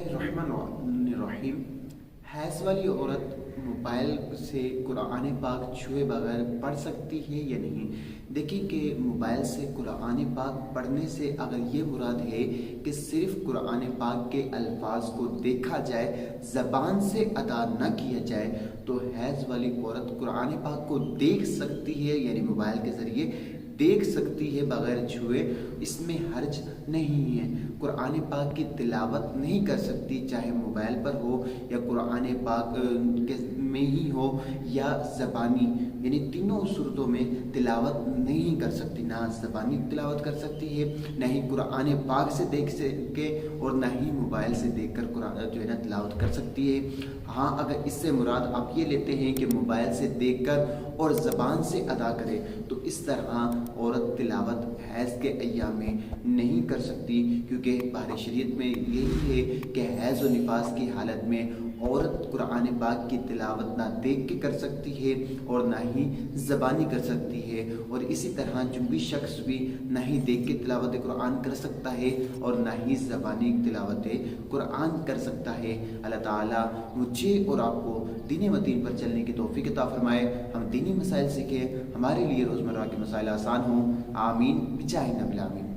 Rahman has वाली औरत mobile से कुरान पाक छुए बगैर पढ़ सकती है या नहीं। देखिए कि मोबाइल से कुरान पाक पढ़ने से अगर ये मुराद है कि सिर्फ कुरान पाक के अल्फाज को देखा जाए, ज़बान से अदा न किया जाए, तो हैज़ वाली औरत कुरान पाक को देख सकती है, यानी मोबाइल के ज़रिए देख सकती है बगैर छुए। इसमें हर्ज नहीं है। कुरान पाक की तिलावत नहीं कर सकती, चाहे मोबाइल पर हो या कुरान पाक के में ही हो या ज़बानी, यानी तीनों सूरतों में तिलावत नहीं कर सकती। ना ज़बानी तिलावत कर सकती है, ना ही कुरान पाक से देख सके, और ना ही मोबाइल से देखकर कुरान जो है ना तिलावत कर सकती है। हाँ, अगर इससे मुराद आप ये लेते हैं कि मोबाइल से देखकर और ज़बान से अदा करे, तो इस तरह औरत तिलावत हैज़ के अय्याम में नहीं कर सकती, क्योंकि बाहर शरीयत में यही है कि हैज़ और निफास की हालत में औरत कुरान पाक की तिलावत ना देख के कर सकती है और ना ही ज़बानी कर सकती है। और इसी तरह जो भी शख्स भी ना ही देख के तिलावत कुरान कर सकता है और ना ही ज़बानी तिलावत कुरान कर सकता है। अल्लाह ताला मुझे और आपको दीन मतीन पर चलने की तौफीक अता फरमाए, हम दीनी मसाइल सीखें, हमारे लिए रोज़मर्रा के मसाइल आसान हों। आमीन बिजाहि नबिल आमीन।